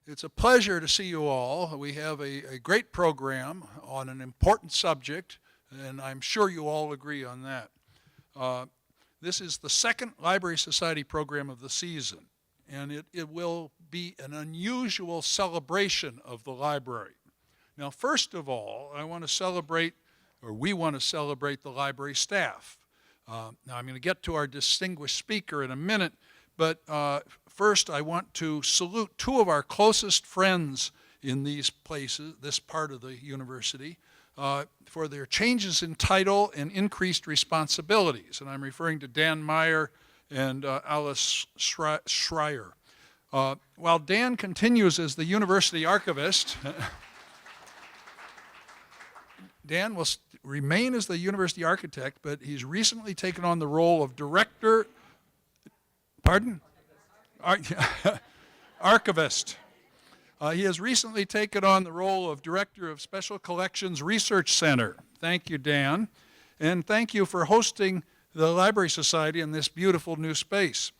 It's a pleasure to see you all. We have a great program on an important subject, and I'm sure you all agree on that. This is the second Library Society program of the season, and it will be an unusual celebration of the library. Now, first of all, we want to celebrate the library staff. Now, I'm going to get to our distinguished speaker in a minute, but first I want to salute two of our closest friends in these places, this part of the university, for their changes in title and increased responsibilities. And I'm referring to Dan Meyer and Alice Schreier. While Dan continues as the university archivist, Dan will remain as the university architect, but he's recently taken on the role of director, archivist. He has recently taken on the role of Director of Special Collections Research Center. Thank you, Dan. And thank you for hosting the Library Society in this beautiful new space.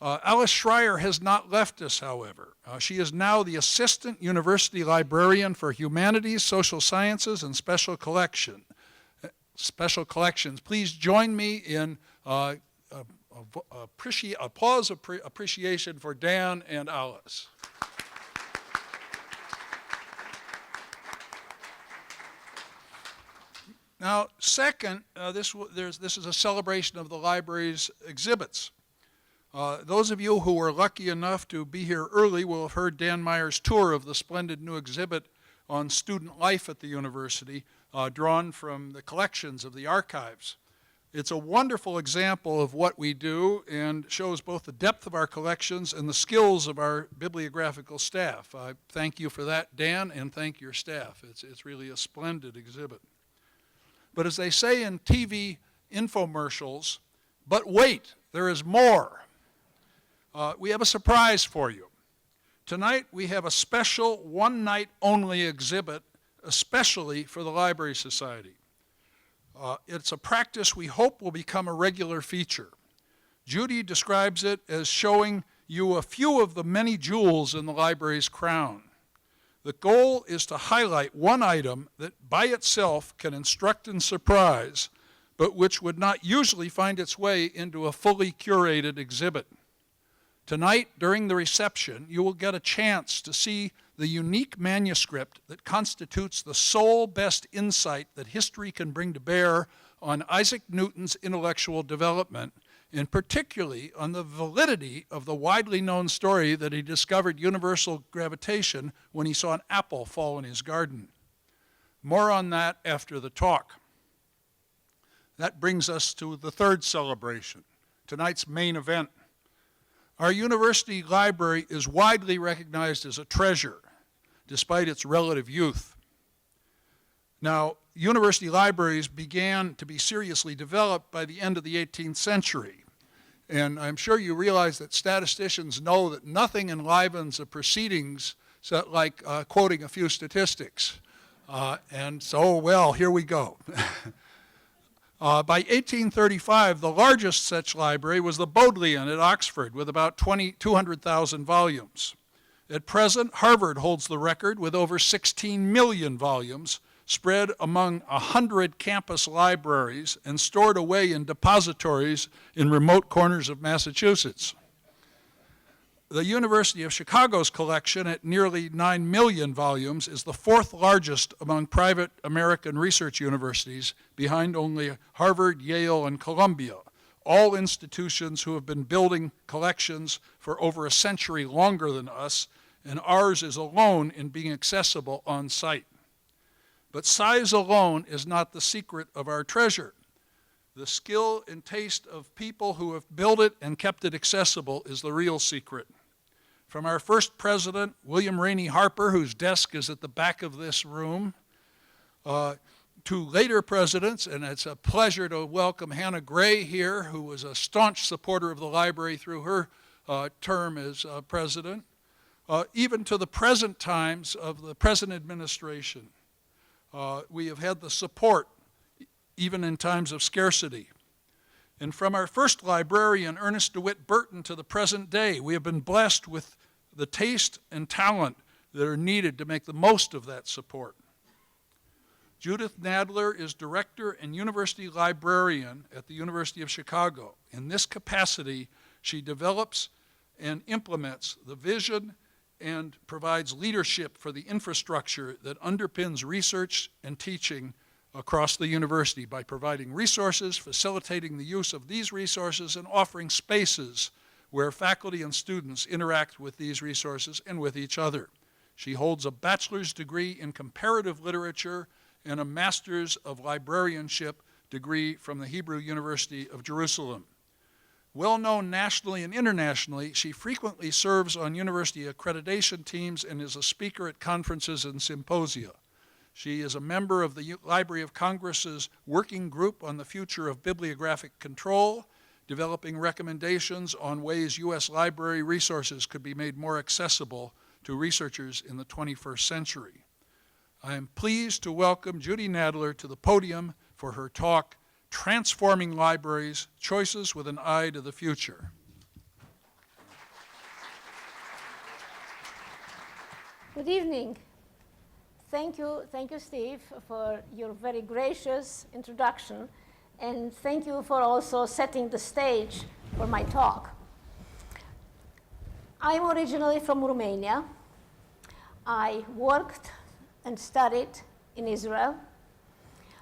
Alice Schreier has not left us, however. She is now the Assistant University Librarian for Humanities, Social Sciences, and Special Collections. Please join me in applause of appreciation for Dan and Alice. Now, second, this is a celebration of the library's exhibits. Those of you who were lucky enough to be here early will have heard Dan Meyer's tour of the splendid new exhibit on student life at the university, drawn from the collections of the archives. It's a wonderful example of what we do and shows both the depth of our collections and the skills of our bibliographical staff. I thank you for that, Dan, and thank your staff. It's really a splendid exhibit. But as they say in TV infomercials, but wait, there is more. We have a surprise for you. Tonight we have a special one-night-only exhibit, especially for the Library Society. It's a practice we hope will become a regular feature. Judy describes it as showing you a few of the many jewels in the library's crown. The goal is to highlight one item that by itself can instruct and surprise, but which would not usually find its way into a fully curated exhibit. Tonight, during the reception, you will get a chance to see the unique manuscript that constitutes the sole best insight that history can bring to bear on Isaac Newton's intellectual development, and particularly on the validity of the widely known story that he discovered universal gravitation when he saw an apple fall in his garden. More on that after the talk. That brings us to the third celebration, tonight's main event. Our university library is widely recognized as a treasure, despite its relative youth. Now, university libraries began to be seriously developed by the end of the 18th century. And I'm sure you realize that statisticians know that nothing enlivens the proceedings like quoting a few statistics. And so, well, here we go. By 1835, the largest such library was the Bodleian at Oxford with about 200,000 volumes. At present, Harvard holds the record with over 16 million volumes spread among 100 campus libraries and stored away in depositories in remote corners of Massachusetts. The University of Chicago's collection at nearly 9 million volumes is the fourth largest among private American research universities, behind only Harvard, Yale, and Columbia, all institutions who have been building collections for over a century longer than us, and ours is alone in being accessible on site. But size alone is not the secret of our treasure. The skill and taste of people who have built it and kept it accessible is the real secret. From our first president, William Rainey Harper, whose desk is at the back of this room, to later presidents, and it's a pleasure to welcome Hannah Gray here, who was a staunch supporter of the library through her term as president, even to the present times of the present administration. We have had the support even in times of scarcity. And from our first librarian, Ernest DeWitt Burton, to the present day, we have been blessed with the taste and talent that are needed to make the most of that support. Judith Nadler is director and university librarian at the University of Chicago. In this capacity, she develops and implements the vision and provides leadership for the infrastructure that underpins research and teaching across the university by providing resources, facilitating the use of these resources, and offering spaces where faculty and students interact with these resources and with each other. She holds a bachelor's degree in comparative literature and a master's of librarianship degree from the Hebrew University of Jerusalem. Well-known nationally and internationally, she frequently serves on university accreditation teams and is a speaker at conferences and symposia. She is a member of the Library of Congress's Working Group on the Future of Bibliographic Control, developing recommendations on ways U.S. library resources could be made more accessible to researchers in the 21st century. I am pleased to welcome Judy Nadler to the podium for her talk, Transforming Libraries, Choices with an Eye to the Future. Good evening. Thank you, Steve, for your very gracious introduction, and thank you for also setting the stage for my talk. I'm originally from Romania. I worked and studied in Israel.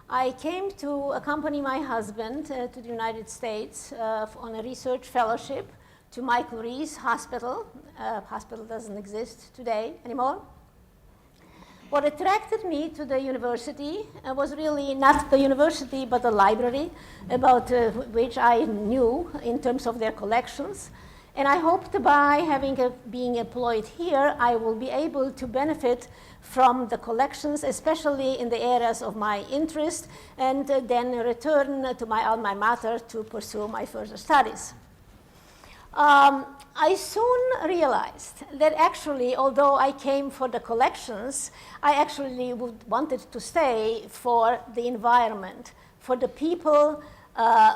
I came to accompany my husband to the United States on a research fellowship to Michael Reese Hospital. Hospital doesn't exist today anymore. What attracted me to the university was really not the university, but the library, about which I knew in terms of their collections. And I hoped by being employed here, I will be able to benefit from the collections, especially in the areas of my interest, and then return to my alma mater to pursue my further studies. I soon realized that actually, although I came for the collections, I actually wanted to stay for the environment, for the people,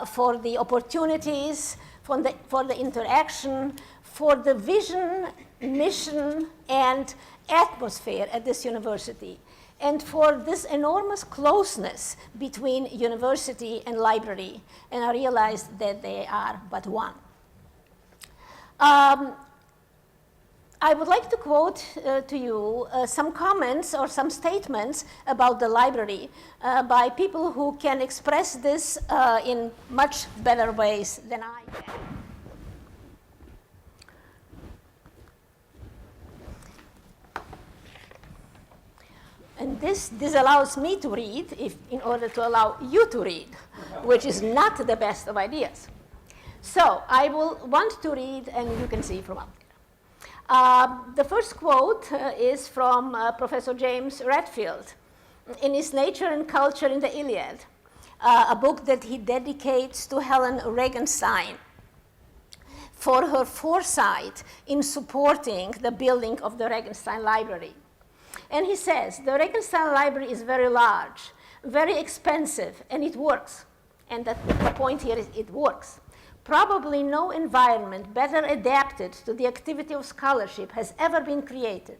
for the opportunities, for the interaction, for the vision, mission, and atmosphere at this university, and for this enormous closeness between university and library. And I realized that they are but one. I would like to quote to you some comments or some statements about the library by people who can express this in much better ways than I can. And this allows me to read in order to allow you to read, which is not the best of ideas. So I will want to read, and you can see from up there. The first quote is from Professor James Redfield in his Nature and Culture in the Iliad, a book that he dedicates to Helen Regenstein for her foresight in supporting the building of the Regenstein Library. And he says, the Regenstein Library is very large, very expensive, and it works. And the point here is it works. Probably no environment better adapted to the activity of scholarship has ever been created.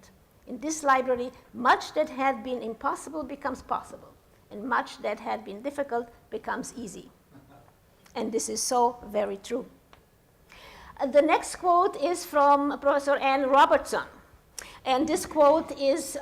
In this library, much that had been impossible becomes possible, and much that had been difficult becomes easy. And this is so very true. The next quote is from Professor Ann Robertson. And this quote is,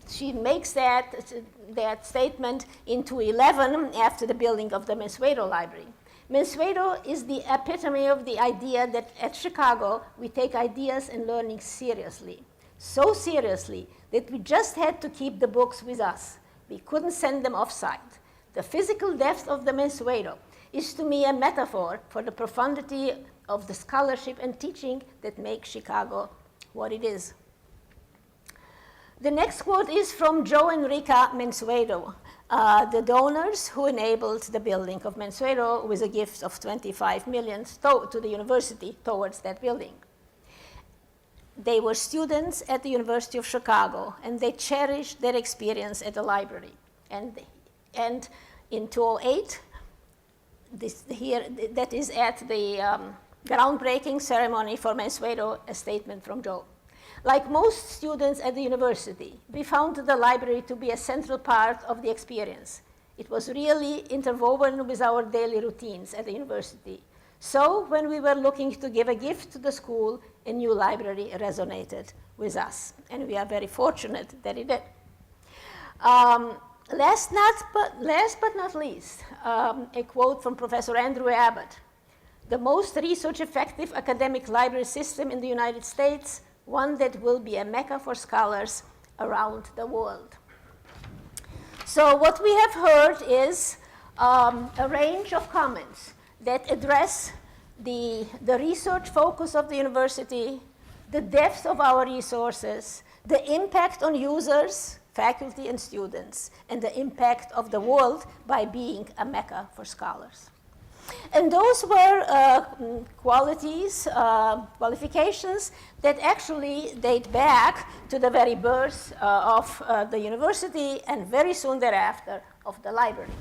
she makes that statement into 11 after the building of the Mansueto Library. Mansueto is the epitome of the idea that at Chicago, we take ideas and learning seriously. So seriously that we just had to keep the books with us. We couldn't send them off-site. The physical depth of the Mansueto is to me a metaphor for the profundity of the scholarship and teaching that make Chicago what it is. The next quote is from Joe and Rika Mansueto, the donors who enabled the building of Mansueto with a gift of $25 million to the university towards that building. They were students at the University of Chicago, and they cherished their experience at the library. And in 2008, that is at the groundbreaking ceremony for Mansueto, a statement from Joe. Like most students at the university, we found the library to be a central part of the experience. It was really interwoven with our daily routines at the university. So when we were looking to give a gift to the school, a new library resonated with us. And we are very fortunate that it did. Last but not least, a quote from Professor Andrew Abbott. The most research-effective academic library system in the United States, one that will be a mecca for scholars around the world. So what we have heard is a range of comments that address the research focus of the university, the depth of our resources, the impact on users, faculty and students, and the impact of the world by being a mecca for scholars. And those were qualifications that actually date back to the very birth of the university and very soon thereafter of the library.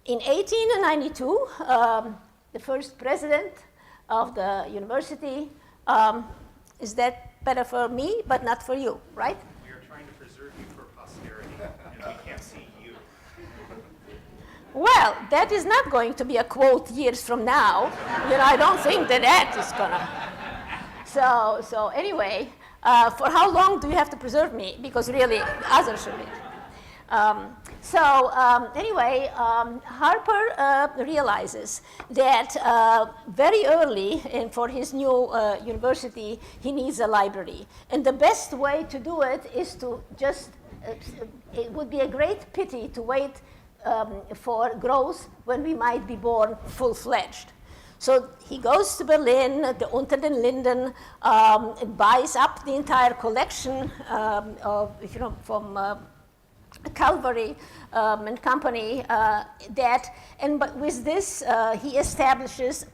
In 1892, the first president of the university, is that better for me, but not for you, right? We are trying to preserve you for posterity, and we can't see you. Well, that is not going to be a quote years from now. You know, I don't think that is gonna. So anyway, for how long do you have to preserve me? Because really, others should be. Anyway, Harper realizes that very early for his new university, he needs a library. And the best way to do it is to just, it would be a great pity to wait for growth when we might be born full-fledged. So he goes to Berlin, the Unter den Linden, buys up the entire collection from Calvary and Company. But with this, he establishes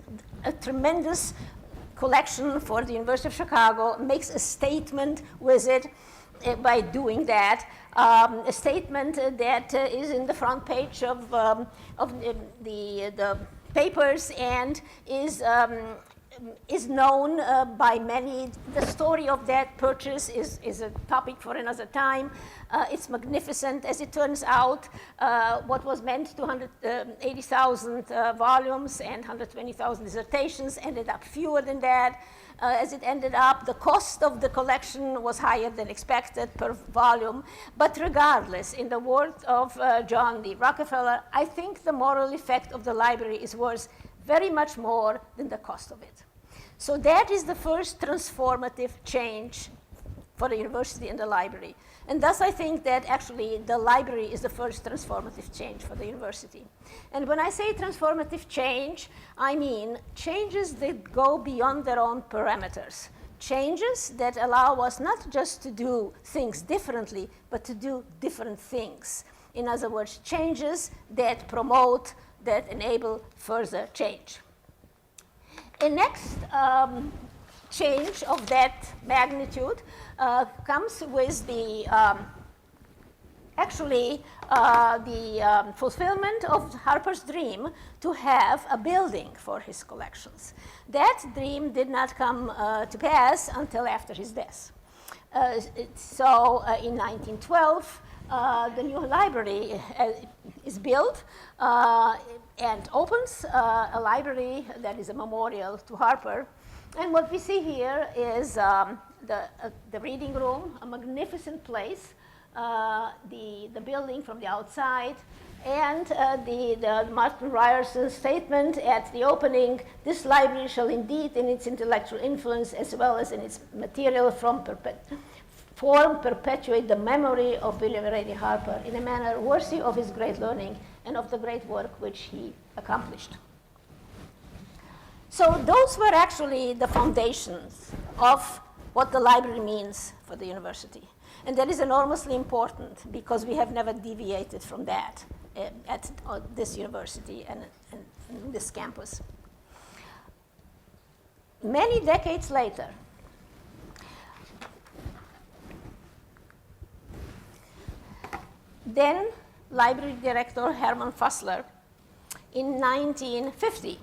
a tremendous collection for the University of Chicago, makes a statement with it by doing that. A statement that is in the front page of the papers and is known by many. The story of that purchase is a topic for another time. It's magnificent. As it turns out, what was meant 280,000 volumes and 120,000 dissertations ended up fewer than that. As it ended up, the cost of the collection was higher than expected per volume. But regardless, in the words of John D. Rockefeller, I think the moral effect of the library is worth very much more than the cost of it. So that is the first transformative change for the university and the library. And thus I think that actually the library is the first transformative change for the university. And when I say transformative change, I mean changes that go beyond their own parameters. Changes that allow us not just to do things differently, but to do different things. In other words, changes that promote, that enable further change. A next change of that magnitude comes with the fulfillment of Harper's dream to have a building for his collections. That dream did not come to pass until after his death. In 1912, the new library is built and opens a library that is a memorial to Harper. And what we see here is the reading room, a magnificent place, the building from the outside, and the Martin Ryerson statement at the opening: "This library shall indeed, in its intellectual influence as well as in its material form, perpetuate the memory of William Raleigh Harper in a manner worthy of his great learning and of the great work which he accomplished." So those were actually the foundations of what the library means for the university. And that is enormously important because we have never deviated from that at this university and this campus. Many decades later, then library director Herman Fassler, in 1950,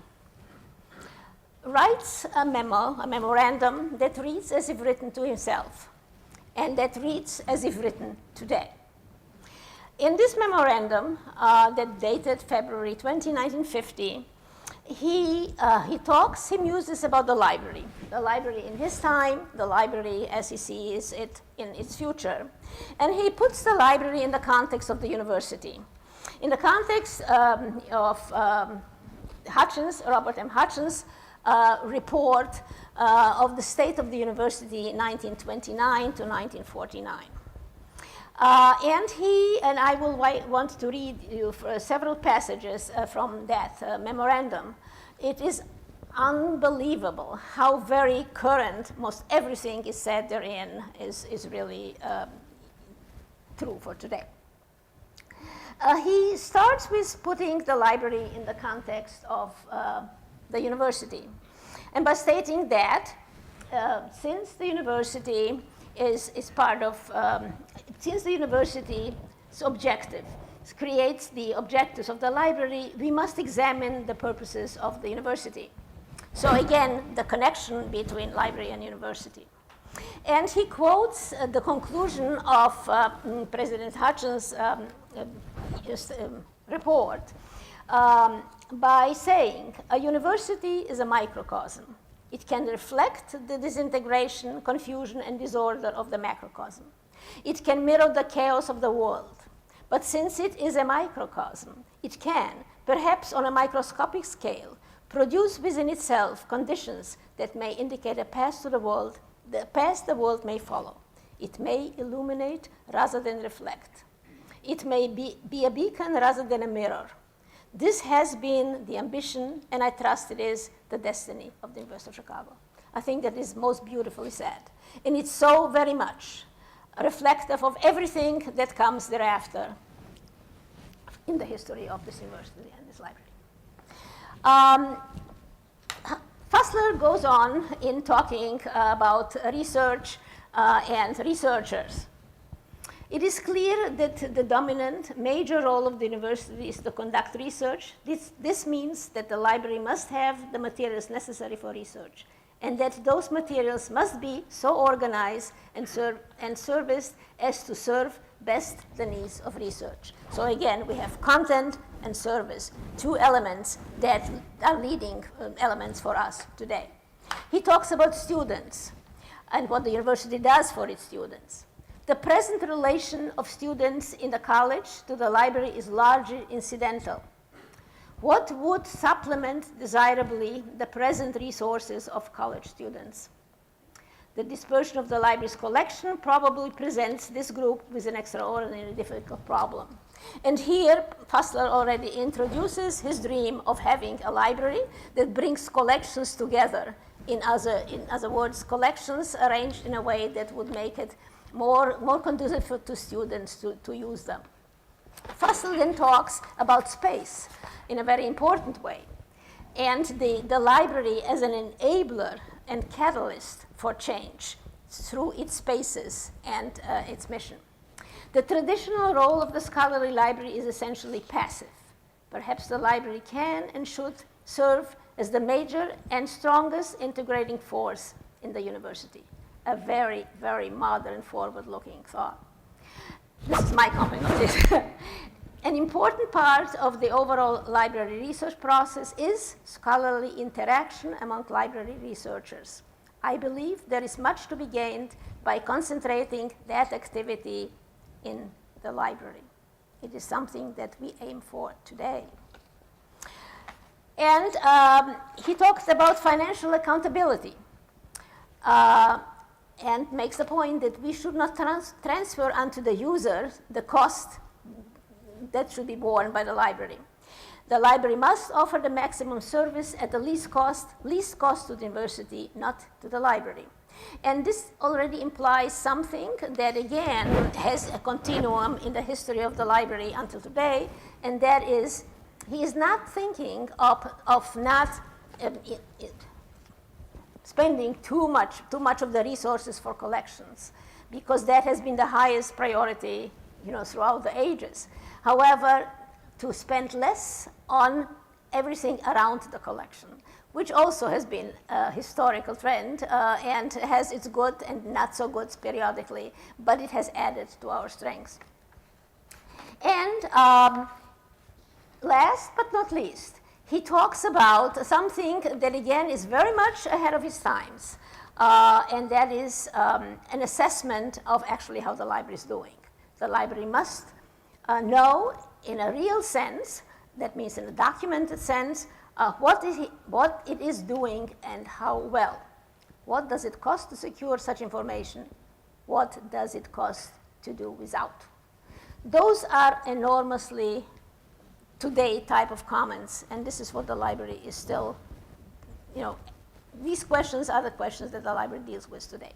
writes a memorandum that reads as if written to himself, and that reads as if written today. In this memorandum that dated February 20, 1950, he muses about the library in his time, the library as he sees it in its future. And he puts the library in the context of the university. In the context of Robert M. Hutchins' report of the state of the university in 1929 to 1949. And I will want to read you several passages from that memorandum. It is unbelievable how very current most everything is said therein is really true for today. He starts with putting the library in the context of the university, and by stating that since the university is part of, since the university's objective creates the objectives of the library, we must examine the purposes of the university. So again, the connection between library and university. And he quotes the conclusion of President Hutchins' report by saying, a university is a microcosm. It can reflect the disintegration, confusion, and disorder of the macrocosm. It can mirror the chaos of the world. But since it is a microcosm, it can, perhaps on a microscopic scale, produce within itself conditions that may indicate a path to the world, the path the world may follow. It may illuminate rather than reflect. It may be a beacon rather than a mirror. This has been the ambition, and I trust it is the destiny of the University of Chicago. I think that is most beautifully said. And it's so very much reflective of everything that comes thereafter in the history of this university and this library. Fassler goes on in talking about research and researchers. It is clear that the dominant major role of the university is to conduct research. This means that the library must have the materials necessary for research, and that those materials must be so organized and serviced as to serve best the needs of research. So again, we have content and service, two elements that are leading elements for us today. He talks about students and what the university does for its students. The present relation of students in the college to the library is largely incidental. What would supplement desirably the present resources of college students? The dispersion of the library's collection probably presents this group with an extraordinarily difficult problem. And here, Fassler already introduces his dream of having a library that brings collections together. In other words, collections arranged in a way that would make it more conducive to students to use them. Fassler then talks about space in a very important way, and the library as an enabler and catalyst for change through its spaces and its mission. The traditional role of the scholarly library is essentially passive. Perhaps the library can and should serve as the major and strongest integrating force in the university. A very, very modern, forward-looking thought. This is my comment on this. An important part of the overall library research process is scholarly interaction among library researchers. I believe there is much to be gained by concentrating that activity in the library. It is something that we aim for today. And he talks about financial accountability. And makes the point that we should not transfer onto the user the cost that should be borne by the library. The library must offer the maximum service at the least cost to the university, not to the library. And this already implies something that, again, has a continuum in the history of the library until today, and that is he is not thinking of not spending too much of the resources for collections, because that has been the highest priority, throughout the ages. However, to spend less on everything around the collection, which also has been a historical trend and has its good and not so goods periodically, but it has added to our strengths. And last but not least, he talks about something that, again, is very much ahead of his times, and that is an assessment of actually how the library is doing. The library must know in a real sense, that means in a documented sense, what it is doing and how well. What does it cost to secure such information? What does it cost to do without? Those are enormously today type of comments, and this is what the library is still, these questions are the questions that the library deals with today.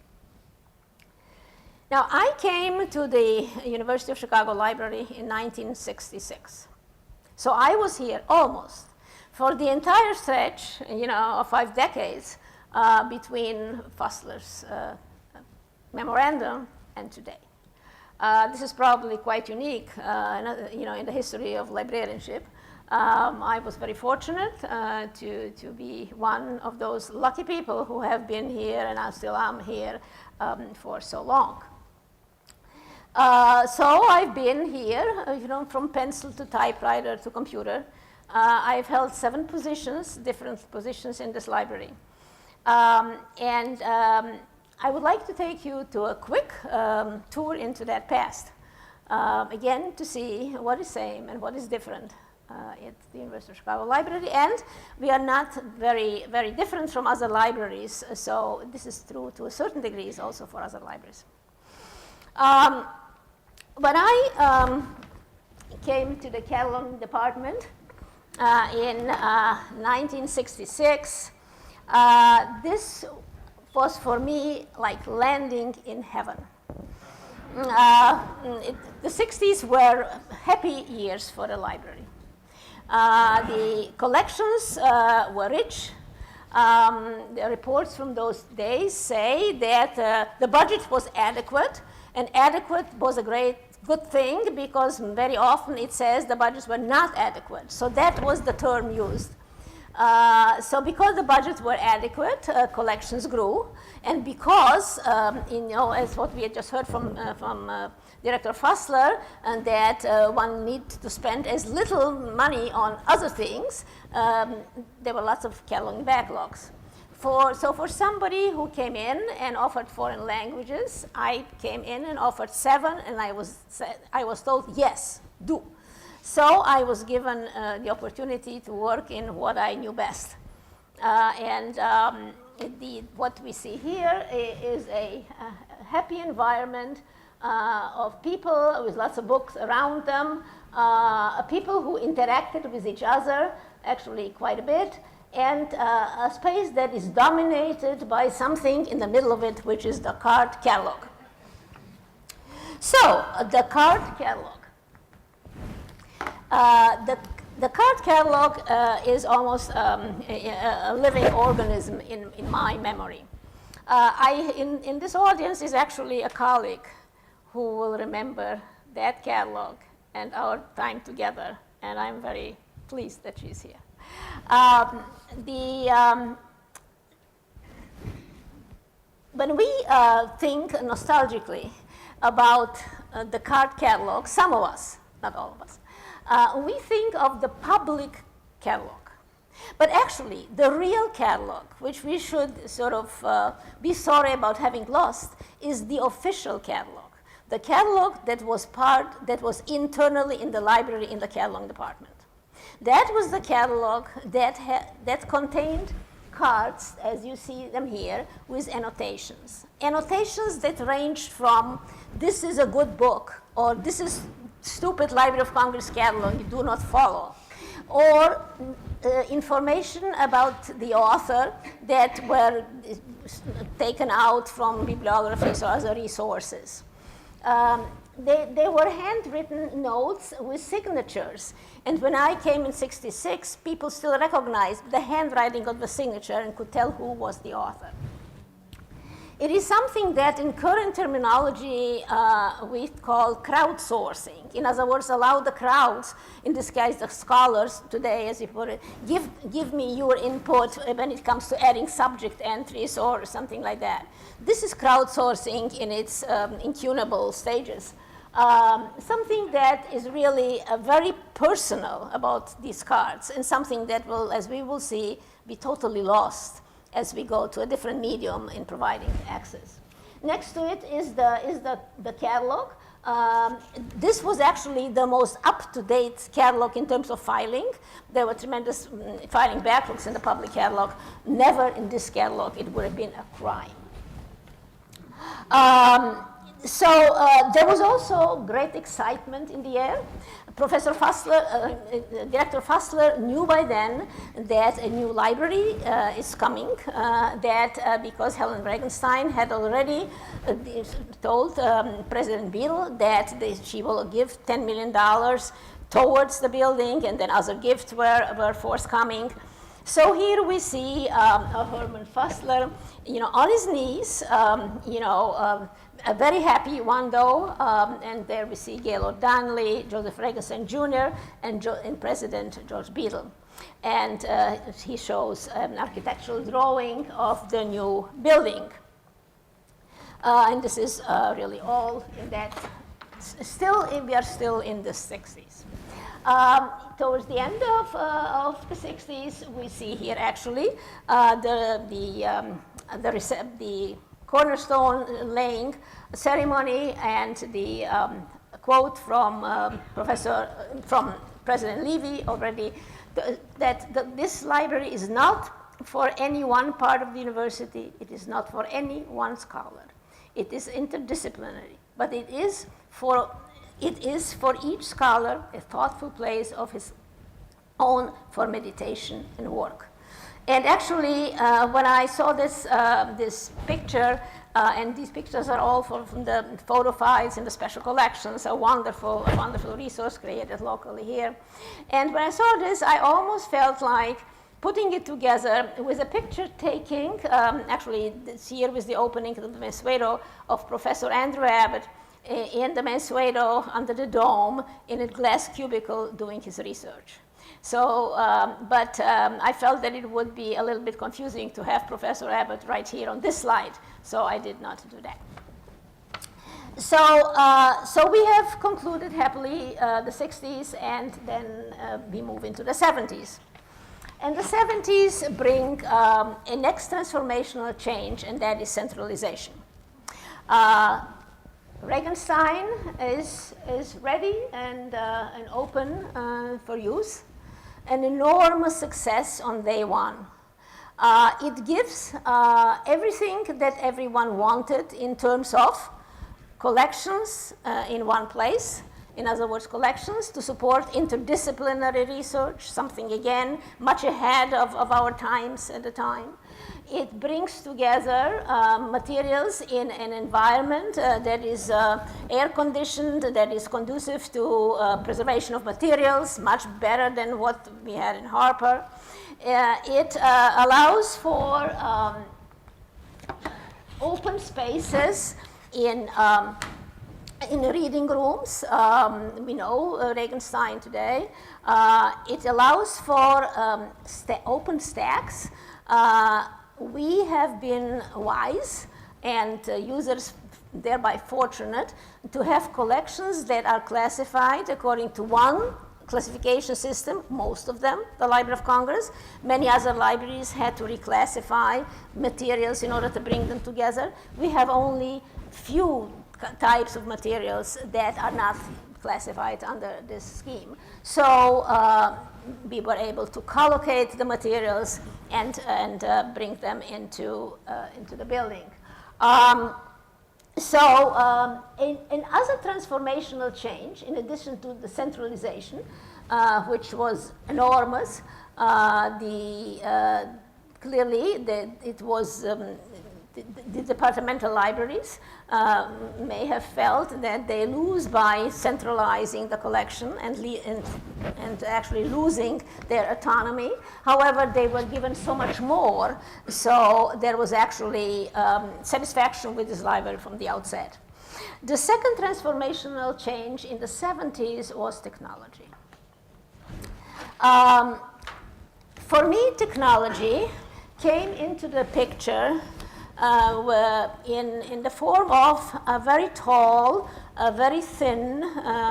Now, I came to the University of Chicago Library in 1966. So I was here almost for the entire stretch, of 5 decades between Fussler's memorandum and today. This is probably quite unique, in the history of librarianship. I was very fortunate to be one of those lucky people who have been here, and I still am here for so long. So I've been here, from pencil to typewriter to computer. I've held 7 positions, different positions in this library. And I would like to take you to a quick tour into that past, again, to see what is same and what is different at the University of Chicago Library. And we are not very, very different from other libraries, so this is true to a certain degree also for other libraries. When I came to the cataloging department in 1966, this was for me like landing in heaven. The 60s were happy years for the library. The collections were rich. The reports from those days say that the budget was adequate, and adequate was a good thing because very often it says the budgets were not adequate. So that was the term used. So because the budgets were adequate, collections grew, and because, as what we had just heard from Director Fussler, and that one needs to spend as little money on other things, there were lots of cataloging backlogs. So for somebody who came in and offered foreign languages, I came in and offered 7, and I was told, yes, do. So I was given the opportunity to work in what I knew best. What we see here is a happy environment of people with lots of books around them, people who interacted with each other, actually quite a bit, and a space that is dominated by something in the middle of it, which is the card catalog. So, the card catalog. The card catalog is almost a living organism in my memory. In this audience is actually a colleague who will remember that catalog and our time together, and I'm very pleased that she's here. When we think nostalgically about the card catalog, some of us, not all of us, we think of the public catalog. But actually, the real catalog, which we should sort of be sorry about having lost, is the official catalog. The catalog that was internally in the library in the cataloging department. That was the catalog that contained cards, as you see them here, with annotations. Annotations that ranged from, this is a good book, or this is stupid Library of Congress catalog you do not follow, or information about the author that were taken out from bibliographies or other resources. They were handwritten notes with signatures. And when I came in '66, people still recognized the handwriting of the signature and could tell who was the author. It is something that in current terminology we call crowdsourcing. In other words, allow the crowds, in this case the scholars today, as you put it, give me your input when it comes to adding subject entries or something like that. This is crowdsourcing in its incunable stages. Something that is really very personal about these cards, and something that will, as we will see, be totally lost as we go to a different medium in providing access. Next to it is the catalog. This was actually the most up-to-date catalog in terms of filing. There were tremendous filing backlogs in the public catalog. Never in this catalog it would have been a crime. There was also great excitement in the air. Professor Fassler, Director Fassler knew by then that a new library is coming, because Helen Regenstein had already told President Beadle that she will give $10 million towards the building, and then other gifts were forthcoming. So here we see Herman Fassler, on his knees, a very happy one though, and there we see Gaylord Donnelly, Joseph Regenstein Jr., and President George Beadle. And he shows an architectural drawing of the new building. And this is really all in that. We are still in the 60s. Towards the end of the 60s, we see here actually the cornerstone laying ceremony and the quote from President Levy already, that this library is not for any one part of the university. It is not for any one scholar. It is interdisciplinary, but it is for each scholar a thoughtful place of his own for meditation and work. And actually, when I saw this picture, and these pictures are all from the photo files in the special collections, a wonderful resource created locally here. And when I saw this, I almost felt like putting it together with a picture taking, actually this year was the opening of the Mansueto of Professor Andrew Abbott in the Mansueto under the dome in a glass cubicle doing his research. So, I felt that it would be a little bit confusing to have Professor Abbott right here on this slide, so I did not do that. So we have concluded happily the 60s, and then we move into the 70s. And the 70s bring a next transformational change, and that is centralization. Regenstein is ready and open for use. An enormous success on day one. It gives everything that everyone wanted in terms of collections in one place. In other words, collections to support interdisciplinary research, something again much ahead of our times at the time. It brings together materials in an environment that is air-conditioned, that is conducive to preservation of materials, much better than what we had in Harper. It allows for open spaces in reading rooms. We know Regenstein today. It allows for open stacks. We have been wise and users thereby fortunate to have collections that are classified according to one classification system, most of them, the Library of Congress. Many other libraries had to reclassify materials in order to bring them together. We have only few types of materials that are not classified under this scheme. So we were able to collocate the materials and bring them into the building. Another transformational change, in addition to the centralization, which was enormous, clearly it was the departmental libraries may have felt that they lose by centralizing the collection and actually losing their autonomy. However, they were given so much more, so there was actually satisfaction with this library from the outset. The second transformational change in the 70s was technology. For me, technology came into the picture in the form of a very tall, a very thin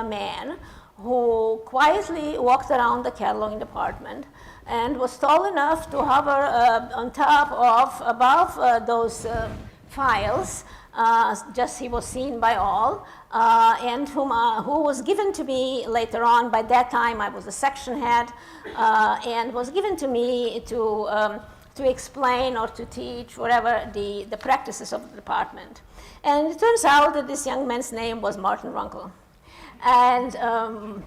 man who quietly walked around the cataloging department and was tall enough to hover on top of, above those files. Just he was seen by all, and who was given to me later on. By that time, I was a section head, and was given to me to explain or to teach whatever the practices of the department. And it turns out that this young man's name was Martin Runkle. And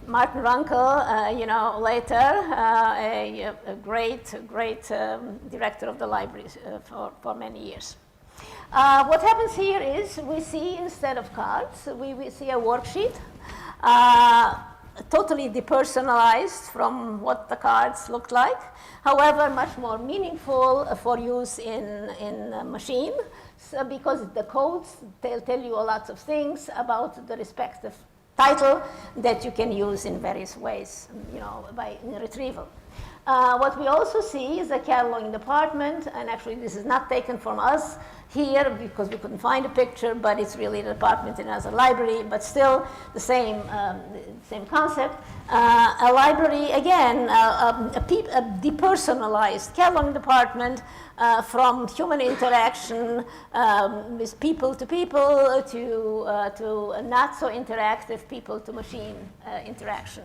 Martin Runkle, later a great director of the library for many years. What happens here is we see, instead of cards, we see a worksheet, totally depersonalized from what the cards looked like. However, much more meaningful for use in a machine, so because the codes, they'll tell you lots of things about the respective title that you can use in various ways, by retrieval. What we also see is the cataloging department, and actually this is not taken from us here because we couldn't find a picture, but it's really the department in as a library, but still the same concept. A library, again, a depersonalized cataloging department from human interaction with people to people to not so interactive people to machine interaction.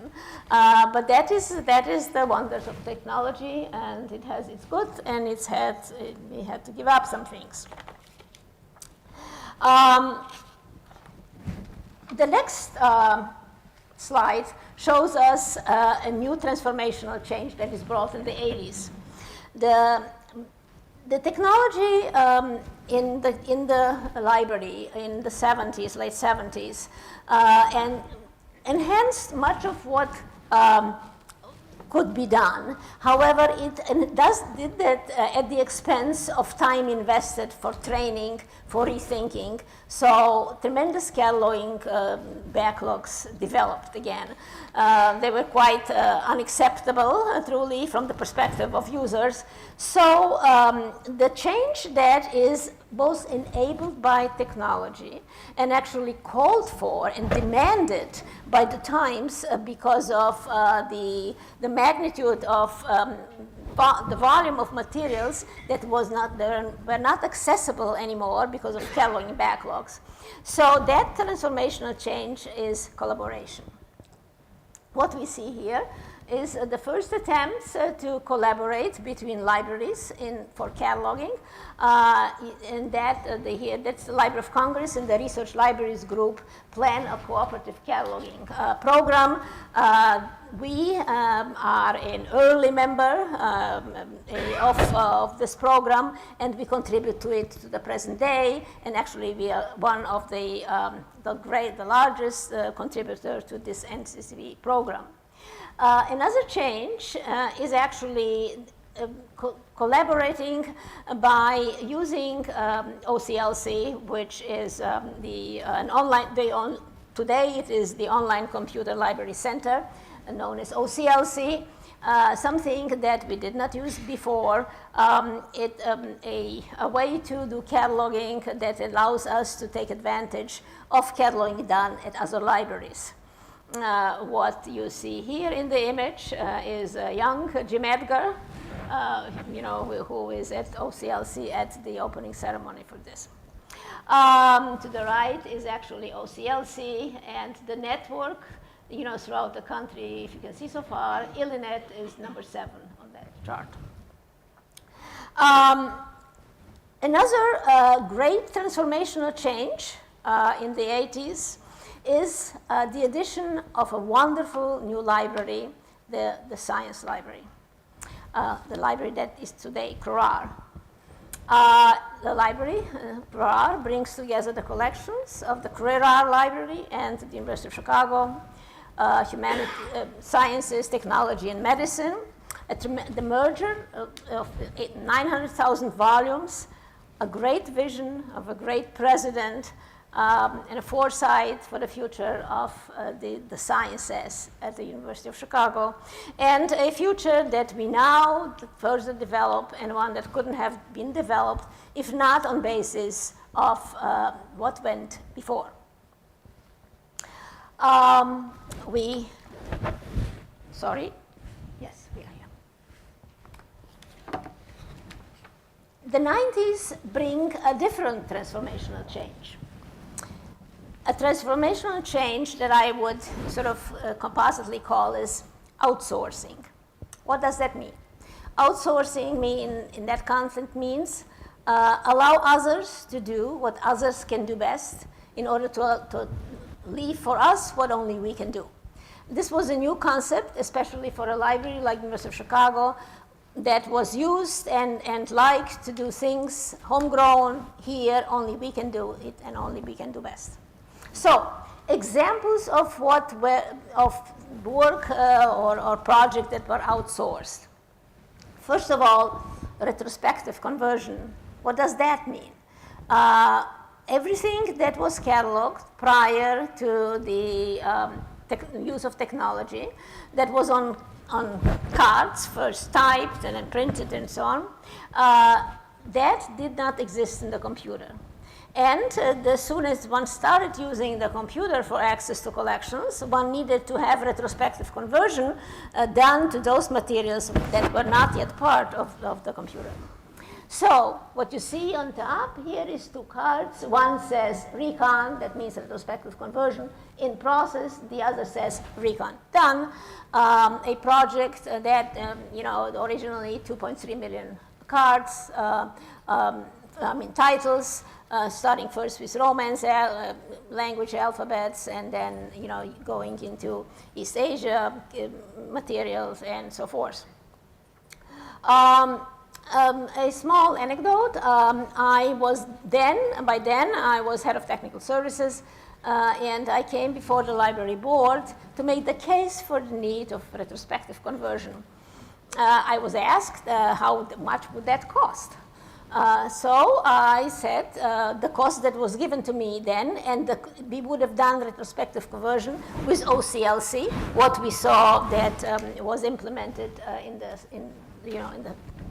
But that is the wonders of technology, and it has its good, and we had to give up some things. The next slide shows us a new transformational change that is brought in the 80s. The technology in the library in the 70s, late 70s, and enhanced much of what could be done. However, it did that at the expense of time invested for training, for rethinking. So tremendous cataloging backlogs developed again. They were quite unacceptable, truly, from the perspective of users. So the change that is both enabled by technology and actually called for and demanded by the times because of the magnitude of the volume of materials that were not accessible anymore because of cataloging backlogs. So that transformational change is collaboration. What we see here is the first attempts to collaborate between libraries for cataloging. And that's the Library of Congress and the Research Libraries Group plan a cooperative cataloging program. We are an early member of this program, and we contribute to it to the present day. And actually, we are one of the largest contributor to this NCCV program. Another change is actually collaborating by using OCLC, which is an online. Today, it is the Online Computer Library Center, known as OCLC. Something that we did not use before, a way to do cataloging that allows us to take advantage of cataloging done at other libraries. What you see here in the image is a young Jim Edgar, who is at OCLC at the opening ceremony for this. To the right is actually OCLC, and the network, throughout the country, if you can see so far, ILINET is number 7 on that chart. Another great transformational change in the 80s is the addition of a wonderful new library, the Science Library, the library that is today CROAR. the library, PRAR, brings together the collections of the Career Art Library and the University of Chicago, sciences, technology, and medicine. The merger of 900,000 volumes, a great vision of a great president, and a foresight for the future of the sciences at the University of Chicago, and a future that we now further develop, and one that couldn't have been developed if not on basis of what went before. Yes, we are here. The 90s bring a different transformational change. A transformational change that I would sort of compositely call is outsourcing. What does that mean? Outsourcing in that concept means allow others to do what others can do best in order to leave for us what only we can do. This was a new concept, especially for a library like the University of Chicago, that was used and liked to do things homegrown, here, only we can do it and only we can do best. So, examples of work or project that were outsourced. First of all, retrospective conversion. What does that mean? Everything that was cataloged prior to the use of technology, that was on cards, first typed and then printed and so on, that did not exist in the computer. And as soon as one started using the computer for access to collections, one needed to have retrospective conversion done to those materials that were not yet part of the computer. So what you see on top here is two cards. One says recon, that means retrospective conversion in process. The other says recon done. A project that, originally 2.3 million cards, titles, starting first with Romance language alphabets, and then going into East Asia materials and so forth. A small anecdote, by then I was head of technical services, and I came before the library board to make the case for the need of retrospective conversion. I was asked how much would that cost. So I said the cost that was given to me then, and we would have done retrospective conversion with OCLC, what we saw that was implemented in the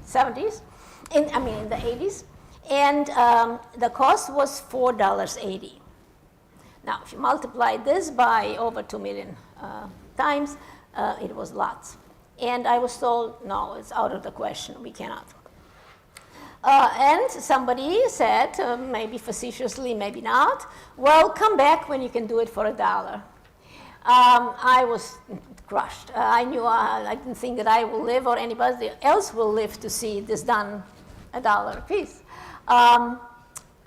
70s, in the 80s, and the cost was $4.80. Now, if you multiply this by over 2 million times, it was lots. And I was told, no, it's out of the question, we cannot. And somebody said, maybe facetiously, maybe not, well, come back when you can do it for $1. I was crushed. I didn't think that I will live or anybody else will live to see this done $1 a piece.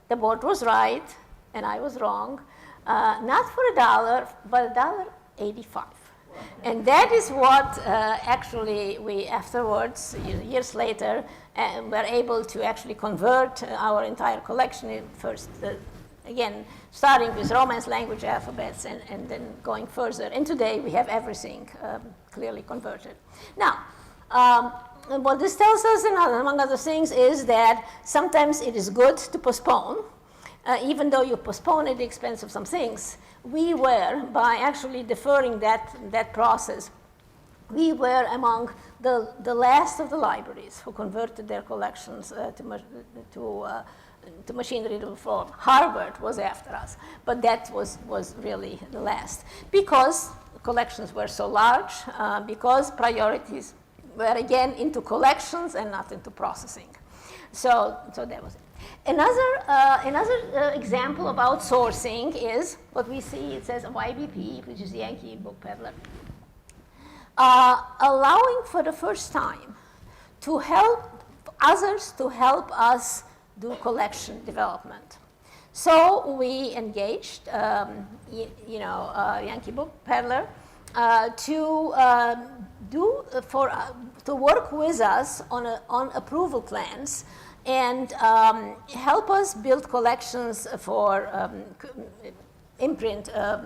The board was right, and I was wrong. Not for $1, but $1.85. And that is what actually we afterwards, years later, were able to actually convert our entire collection. First, again, starting with Romance language alphabets and then going further. And today we have everything clearly converted. Now, what this tells us, among other things, is that sometimes it is good to postpone. Even though you postpone at the expense of some things, we were, by actually deferring that process, we were among the last of the libraries who converted their collections to machine-readable form. Harvard was after us, but that was really the last. Because collections were so large, because priorities were again into collections and not into processing. So that was it. Another example of outsourcing is what we see. It says YBP, which is Yankee Book Peddler, allowing for the first time to help others to help us do collection development. So we engaged, Yankee Book Peddler to work with us on approval plans and help us build collections for imprint of,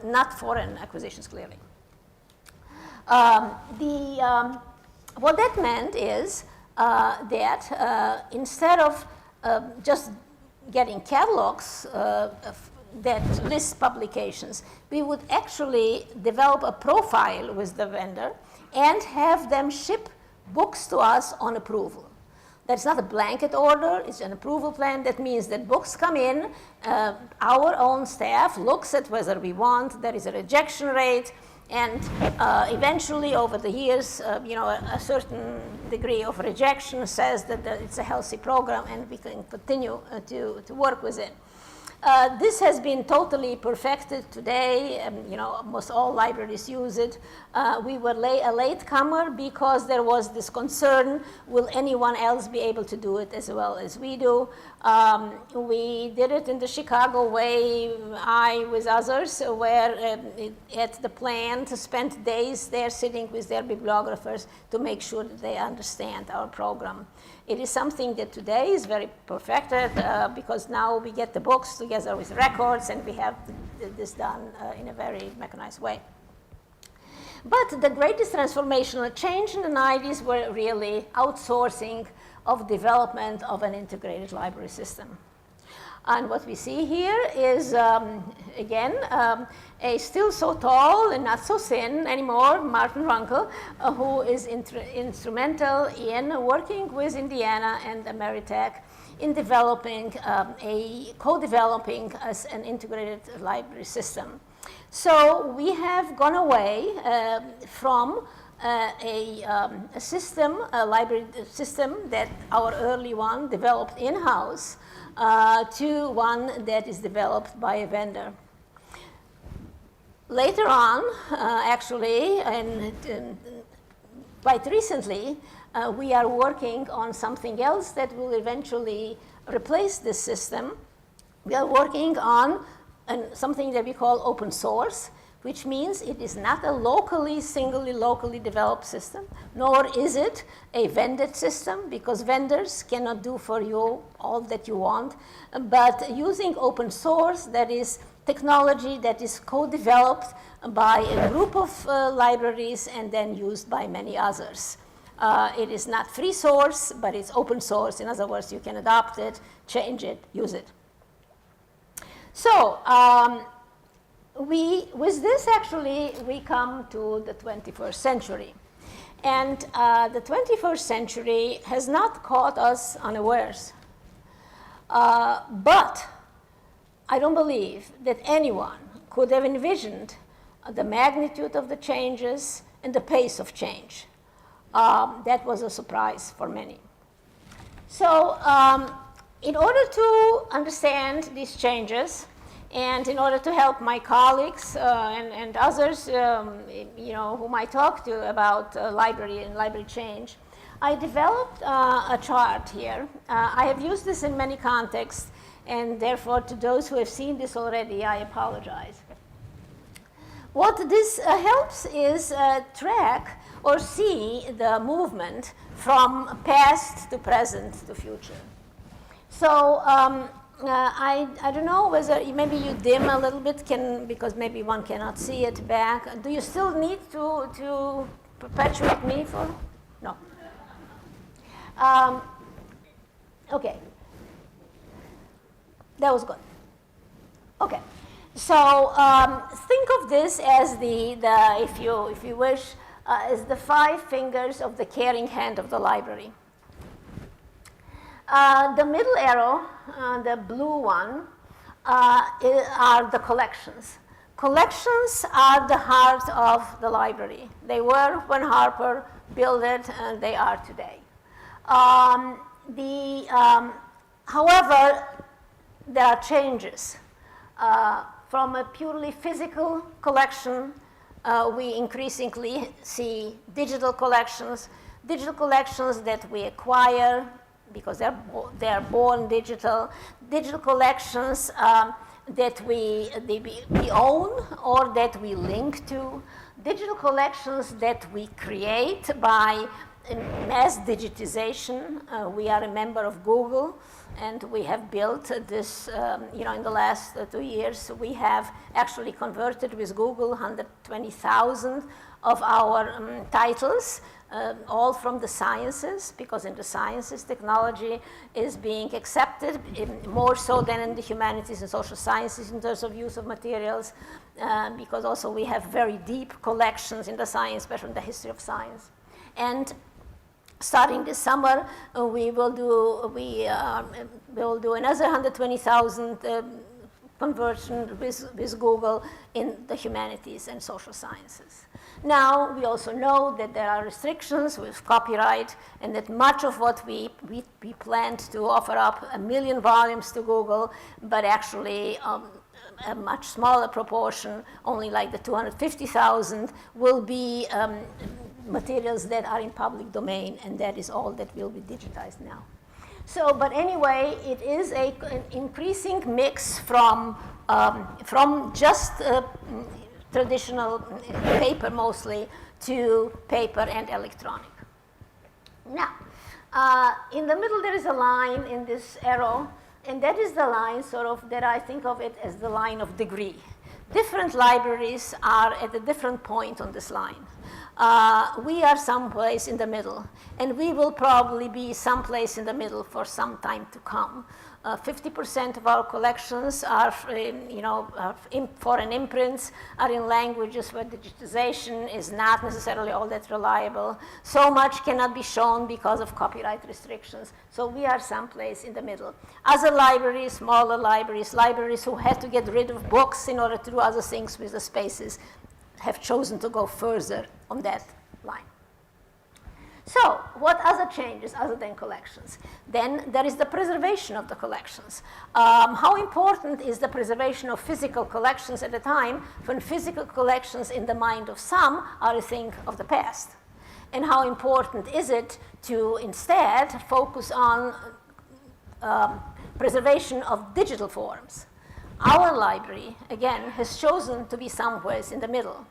not foreign acquisitions, clearly. What that meant is that instead of just getting catalogs that list publications, we would actually develop a profile with the vendor and have them ship books to us on approval. That's not a blanket order, it's an approval plan. That means that books come in, our own staff looks at whether we want, there is a rejection rate, and eventually over the years, a certain degree of rejection says that it's a healthy program and we can continue to work with it. This has been totally perfected today. Almost all libraries use it. We were a latecomer because there was this concern, will anyone else be able to do it as well as we do? We did it in the Chicago way, I with others, where at the plant spent days there sitting with their bibliographers to make sure that they understand our program. It is something that today is very perfected because now we get the books together with records and we have this done in a very mechanized way. But the greatest transformational change in the 90s were really outsourcing of development of an integrated library system. And what we see here is, again, a still so tall and not so thin anymore, Martin Runkel, who is instrumental in working with Indiana and Ameritech in developing co-developing an integrated library system. So we have gone away from a system, a library system that our early one developed in-house to one that is developed by a vendor. Later on, actually, and quite recently, we are working on something else that will eventually replace this system. We are working on something that we call open source, which means it is not a singly locally developed system, nor is it a vended system, because vendors cannot do for you all that you want, but using open source, that is technology that is co-developed by a group of libraries and then used by many others. It is not free source, but it's open source. In other words, you can adopt it, change it, use it. So, with this, actually, we come to the 21st century. And the 21st century has not caught us unawares. But I don't believe that anyone could have envisioned the magnitude of the changes and the pace of change. That was a surprise for many. So, in order to understand these changes, and in order to help my colleagues and others, whom I talk to about library and library change, I developed a chart here. I have used this in many contexts, and therefore, to those who have seen this already, I apologize. What this helps is track or see the movement from past to present to future. So I don't know whether maybe you dim a little bit, because maybe one cannot see it back. Do you still need to perpetuate me for? No. Okay. That was good. Okay. So think of this as if you wish, as the 5 fingers of the caring hand of the library. The middle arrow, the blue one, are the collections. Collections are the heart of the library. They were when Harper built it, and they are today. However, there are changes. From a purely physical collection, we increasingly see digital collections that we acquire because they're born digital, digital collections that we own or that we link to, digital collections that we create by in mass digitization. We are a member of Google, and we have built this, in the last 2 years, we have actually converted with Google 120,000 of our titles, all from the sciences, because in the sciences, technology is being accepted more so than in the humanities and social sciences in terms of use of materials, because also we have very deep collections in the science, especially in the history of science. And starting this summer, we will do another 120,000 conversion with Google in the humanities and social sciences. Now, we also know that there are restrictions with copyright, and that much of what we planned to offer up 1 million volumes to Google, but actually a much smaller proportion, only like the 250,000, will be materials that are in public domain, and that is all that will be digitized now. So, but anyway, it is an increasing mix from just traditional paper mostly to paper and electronic. Now, in the middle there is a line in this arrow, and that is the line sort of that I think of it as the line of degree. Different libraries are at a different point on this line. We are someplace in the middle, and we will probably be someplace in the middle for some time to come. 50% of our collections are, foreign imprints, are in languages where digitization is not necessarily all that reliable. So much cannot be shown because of copyright restrictions. So we are someplace in the middle. Other libraries, smaller libraries, libraries who had to get rid of books in order to do other things with the spaces, have chosen to go further on that line. So, what other changes other than collections? Then there is the preservation of the collections. How important is the preservation of physical collections at a time when physical collections in the mind of some are a thing of the past? And how important is it to instead focus on preservation of digital forms? Our library, again, has chosen to be somewhere in the middle.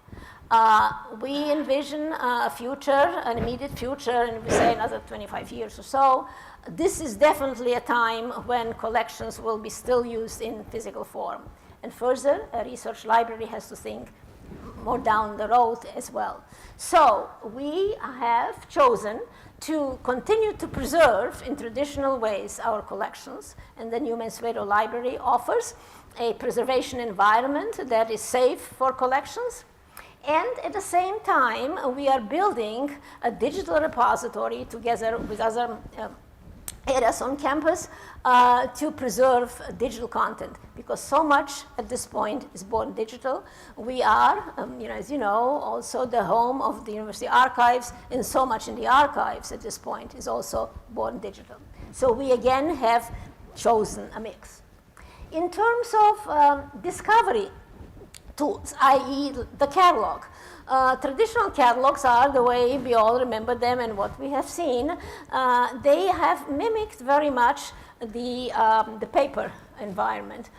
We envision a future, an immediate future, and we say another 25 years or so. This is definitely a time when collections will be still used in physical form. And further, a research library has to think more down the road as well. So we have chosen to continue to preserve in traditional ways our collections, and the New Mansueto Library offers a preservation environment that is safe for collections. And at the same time, we are building a digital repository together with other areas on campus to preserve digital content, because so much at this point is born digital. We are, as you know, also the home of the university archives, and so much in the archives at this point is also born digital. So we again have chosen a mix. In terms of discovery tools, i.e. the catalog. Traditional catalogs are the way we all remember them and what we have seen. They have mimicked very much the paper environment.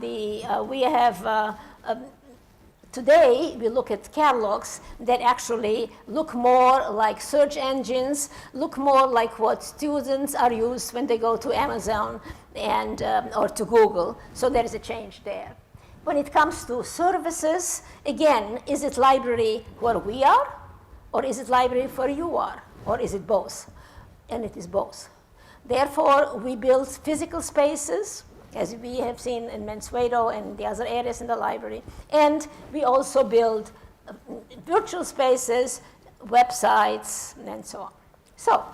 We have today, we look at catalogs that actually look more like search engines, look more like what students are used when they go to Amazon and, or to Google. So there is a change there. When it comes to services, again, is it library where we are, or is it library where you are, or is it both? And it is both. Therefore, we build physical spaces, as we have seen in Mansueto and the other areas in the library, and we also build virtual spaces, websites, and so on. So,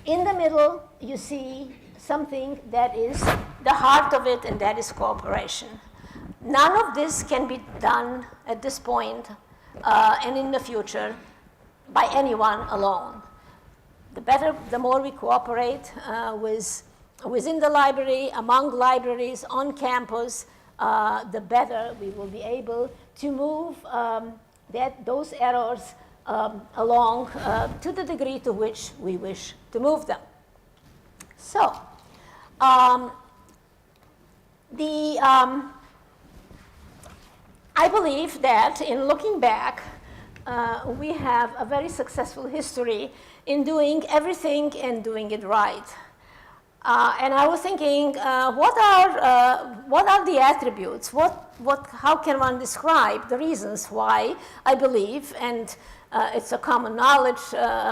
in the middle, you see something that is the heart of it, and that is cooperation. None of this can be done at this point and in the future by anyone alone. The better, the more we cooperate within the library, among libraries, on campus, the better we will be able to move those errors along to the degree to which we wish to move them. So, I believe that in looking back, we have a very successful history in doing everything and doing it right. And I was thinking, what are the attributes? How can one describe the reasons why I believe, and it's a common knowledge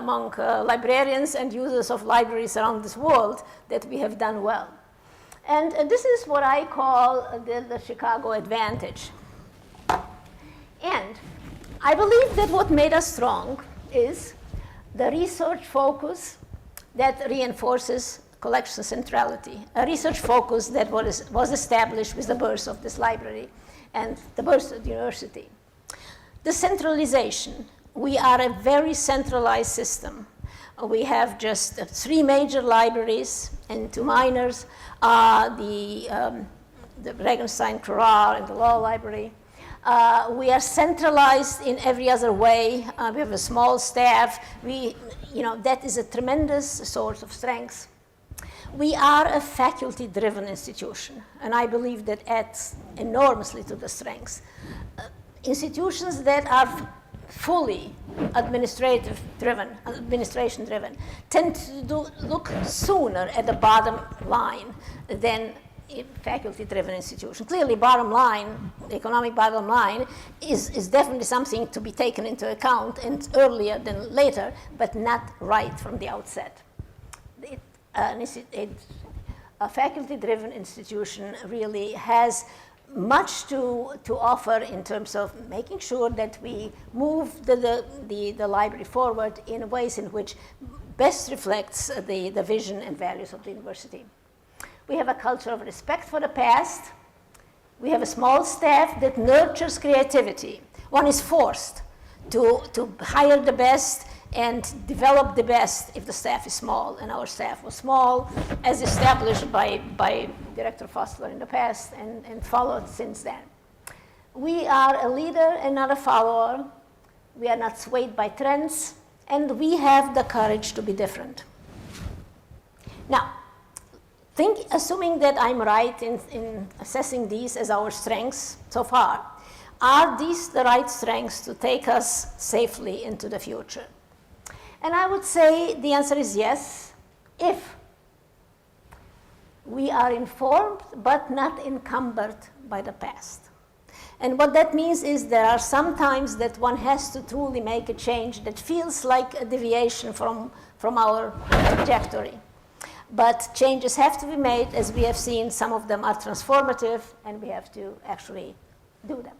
among librarians and users of libraries around this world, that we have done well. And this is what I call the Chicago advantage. And I believe that what made us strong is the research focus that reinforces collection centrality, a research focus that was established with the birth of this library and the birth of the university. The centralization. We are a very centralized system. We have just 3 major libraries and 2 minors, the Regenstein-Currar and the Law Library. We are centralized in every other way. We have a small staff. That is a tremendous source of strength. We are a faculty-driven institution, and I believe that adds enormously to the strengths. Institutions that are fully administration-driven, tend to look sooner at the bottom line than a faculty-driven institution. Clearly, bottom line, the economic bottom line, is definitely something to be taken into account, and earlier than later, but not right from the outset. A faculty-driven institution really has much to offer in terms of making sure that we move the library forward in ways in which best reflects the vision and values of the university. We have a culture of respect for the past. We have a small staff that nurtures creativity. One is forced to hire the best and develop the best if the staff is small, and our staff was small, as established by Director Fossler in the past and followed since then. We are a leader and not a follower. We are not swayed by trends, and we have the courage to be different. Now, assuming that I'm right in assessing these as our strengths so far, are these the right strengths to take us safely into the future? And I would say the answer is yes, if we are informed but not encumbered by the past. And what that means is there are some times that one has to truly make a change that feels like a deviation from our trajectory. But changes have to be made. As we have seen, some of them are transformative, and we have to actually do them.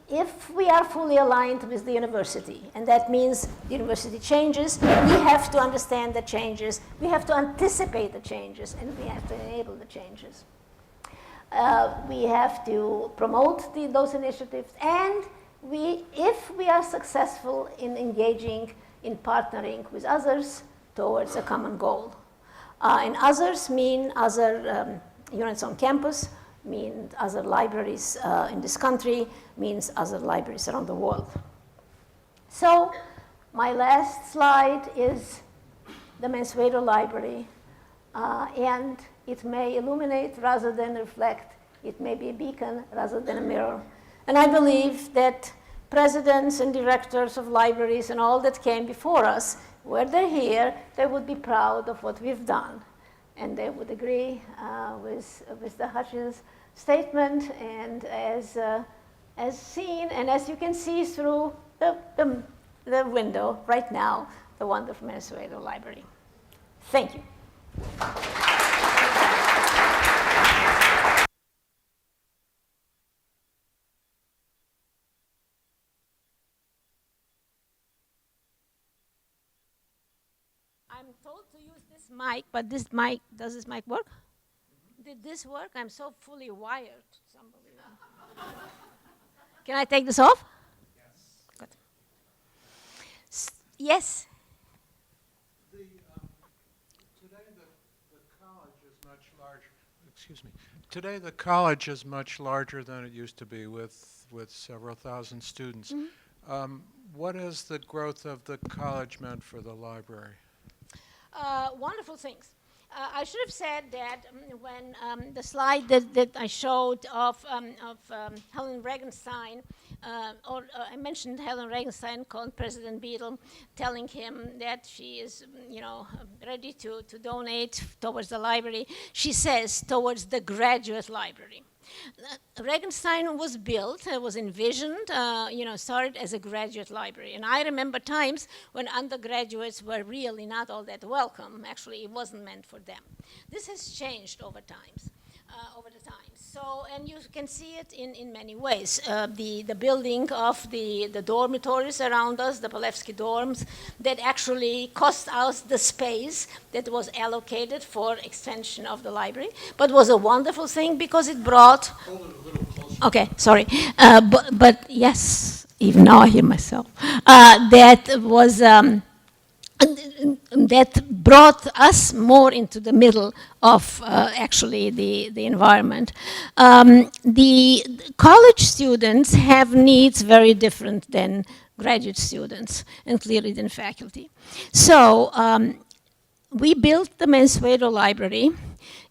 If we are fully aligned with the university, and that means the university changes, we have to understand the changes, we have to anticipate the changes, and we have to enable the changes. We have to promote those initiatives, and if we are successful in engaging, in partnering with others towards a common goal. And others mean other units on campus, means other libraries in this country, means other libraries around the world. So my last slide is the Mansueto Library, and it may illuminate rather than reflect. It may be a beacon rather than a mirror. And I believe that presidents and directors of libraries and all that came before us, were they here, they would be proud of what we've done. And they would agree with the Hutchins statement, and as seen, and as you can see through the window right now, the wonderful Mansueto Library. Thank you. I'm told to use this mic, but does this mic work? Did this work? I'm so fully wired. It's unbelievable. Can I take this off? Yes. Good. Yes? Today the college is much larger. Excuse me. Today the college is much larger than it used to be, with several thousand students. Mm-hmm. What has the growth of the college meant for the library? Wonderful things. I should have said that when the slide that I showed of Helen Regenstein, I mentioned Helen Regenstein called President Beadle, telling him that she is, ready to donate towards the library. She says towards the graduate library. Regenstein was built, was envisioned, started as a graduate library. And I remember times when undergraduates were really not all that welcome. Actually, it wasn't meant for them. This has changed over the time. So, and you can see it in many ways. The building of the dormitories around us, the Polevsky dorms, that actually cost us the space that was allocated for extension of the library, but was a wonderful thing because it brought... Hold it a little closer. Okay, sorry. But yes, even now I hear myself. That was... that brought us more into the middle of actually the environment. The college students have needs very different than graduate students and clearly than faculty. So we built the Mansueto Library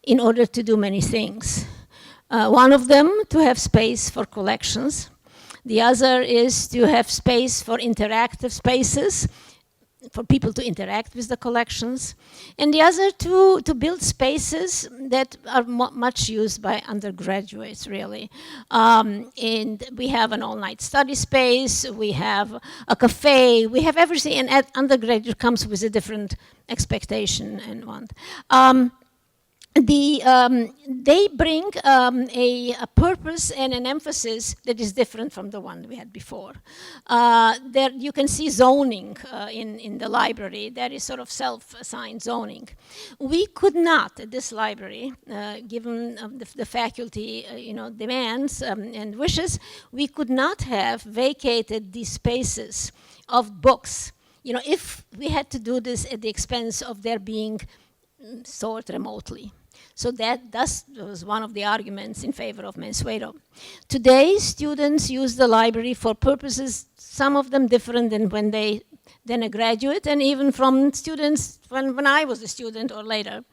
in order to do many things. One of them, to have space for collections. The other is to have space for interactive spaces, for people to interact with the collections, and the other to build spaces that are much used by undergraduates, really. And we have an all-night study space, we have a cafe, we have everything, and undergraduate comes with a different expectation and want. They bring a purpose and an emphasis that is different from the one we had before. There you can see zoning in the library. That is sort of self-assigned zoning. We could not, at this library, given the faculty demands and wishes, we could not have vacated these spaces of books. If we had to do this at the expense of their being stored remotely. So that was one of the arguments in favor of Mansueto. Today, students use the library for purposes, some of them different than a graduate, and even from students when I was a student or later.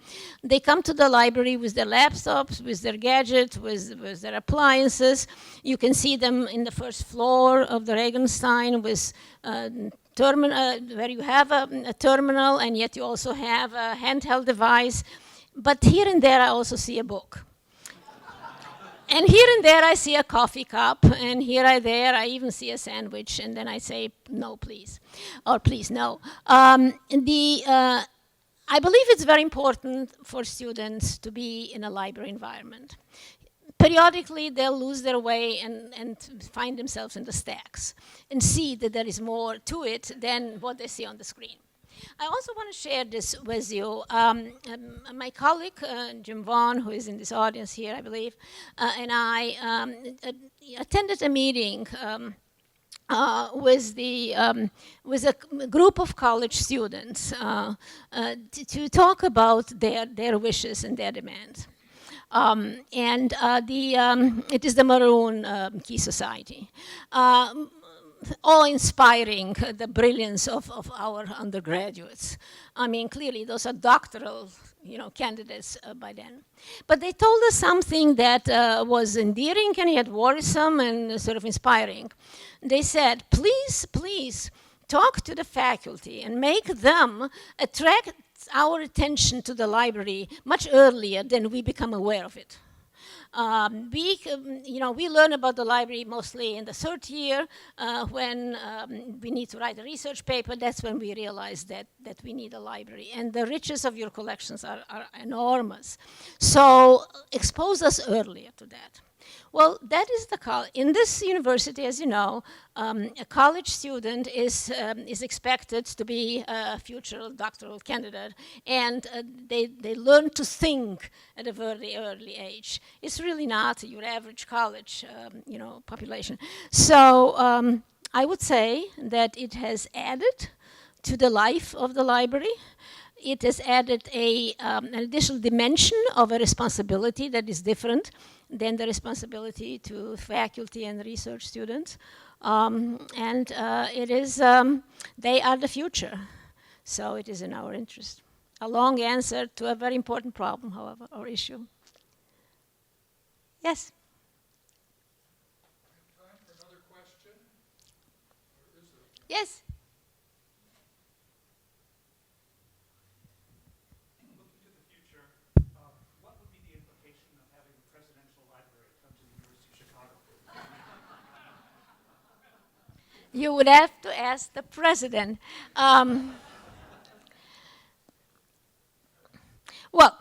They come to the library with their laptops, with their gadgets, with their appliances. You can see them in the first floor of the Regenstein with where you have a terminal, and yet you also have a handheld device. But here and there, I also see a book. And here and there, I see a coffee cup. And here and there, I even see a sandwich. And then I say, no, please. Or please, no. I believe it's very important for students to be in a library environment. Periodically, they'll lose their way and find themselves in the stacks and see that there is more to it than what they see on the screen. I also want to share this with you. My colleague, Jim Vaughn, who is in this audience here, I believe, and I attended a meeting with a group of college students to talk about their wishes and their demands. It is the Maroon Key Society. Awe-inspiring, the brilliance of our undergraduates. I mean, clearly those are doctoral, candidates by then. But they told us something that was endearing and yet worrisome and sort of inspiring. They said, please talk to the faculty and make them attract our attention to the library much earlier than we become aware of it. We learn about the library mostly in the third year when we need to write a research paper. That's when we realize that we need a library. And the riches of your collections are enormous. So expose us earlier to that. Well, that is in this university, as you know, a college student is expected to be a future doctoral candidate, and they learn to think at a very early age. It's really not your average college, population. So I would say that it has added to the life of the library. It has added an additional dimension of a responsibility that is different than the responsibility to faculty and research students. They are the future. So it is in our interest. a long answer to a very important problem, however, or issue. Yes? Time for another question? Or is there? Yes? Looking to the future, what would be the implication of having a presidential library come to the University of Chicago? You would have to ask the president. Well,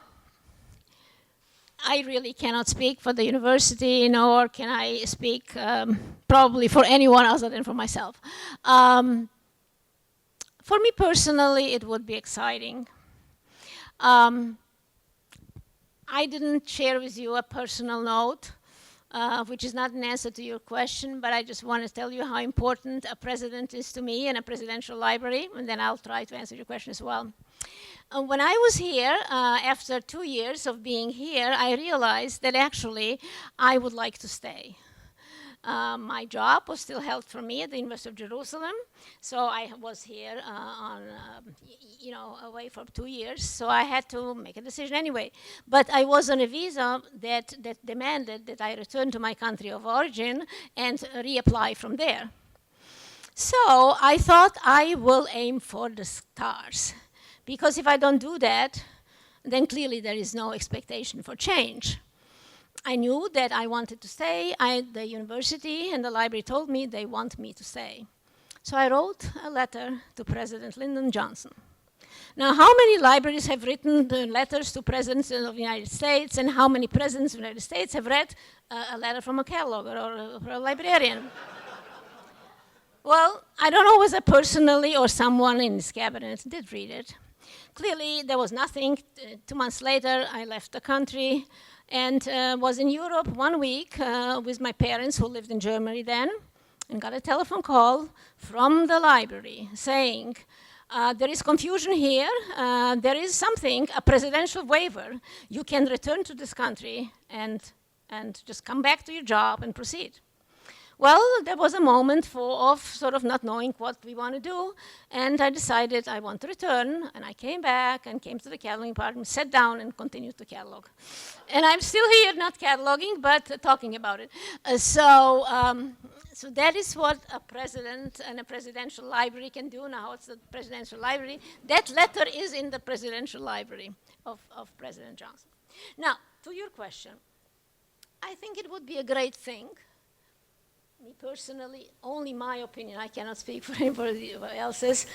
I really cannot speak for the university, nor can I speak probably for anyone other than for myself. For me personally, it would be exciting. I didn't share with you a personal note, which is not an answer to your question, but I just want to tell you how important a president is to me and a presidential library, and then I'll try to answer your question as well. When I was here, after 2 years of being here, I realized that actually I would like to stay. My job was still held for me at the University of Jerusalem, so I was here away for 2 years, so I had to make a decision anyway. But I was on a visa that demanded that I return to my country of origin and reapply from there. So I thought I will aim for the stars, because if I don't do that, then clearly there is no expectation for change. I knew that I wanted to stay. The university and the library told me they want me to stay. So I wrote a letter to President Lyndon Johnson. Now, how many libraries have written letters to presidents of the United States, and how many presidents of the United States have read a letter from a cataloger or a librarian? Well, I don't know whether personally or someone in his cabinet did read it. Clearly, there was nothing. 2 months later, I left the country and was in Europe 1 week with my parents who lived in Germany then, and got a telephone call from the library saying, there is confusion here, there is something, a presidential waiver. You can return to this country and just come back to your job and proceed. Well, there was a moment of sort of not knowing what we want to do, and I decided I want to return, and I came back and came to the cataloging department, sat down, and continued to catalog. And I'm still here, not cataloging, but talking about it. So that is what a president and a presidential library can do. Now it's the presidential library. That letter is in the presidential library of President Johnson. Now, to your question, I think it would be a great thing. Me personally, only my opinion. I cannot speak for anybody else's.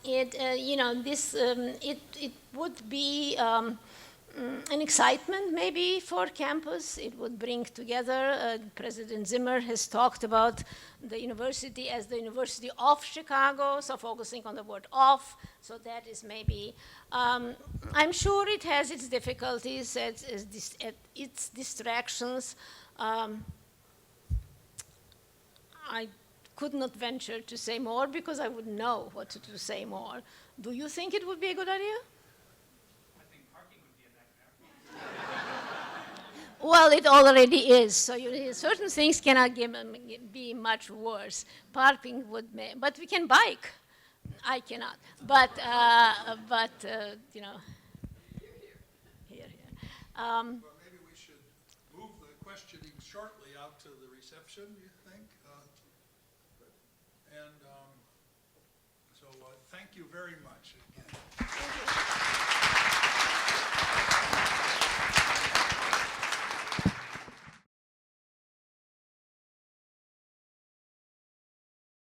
It would be an excitement maybe for campus. It would bring together. President Zimmer has talked about the university as the University of Chicago, so focusing on the word "of." So that is maybe. I'm sure it has its difficulties, its distractions. I could not venture to say more because I wouldn't know what to say more. Do you think it would be a good idea? I think parking would be a nightmare. Well, it already is. So certain things cannot be much worse. Parking would, but we can bike. I cannot. But here. Well, maybe we should move the questioning shortly out to the reception, you think? So thank you very much again.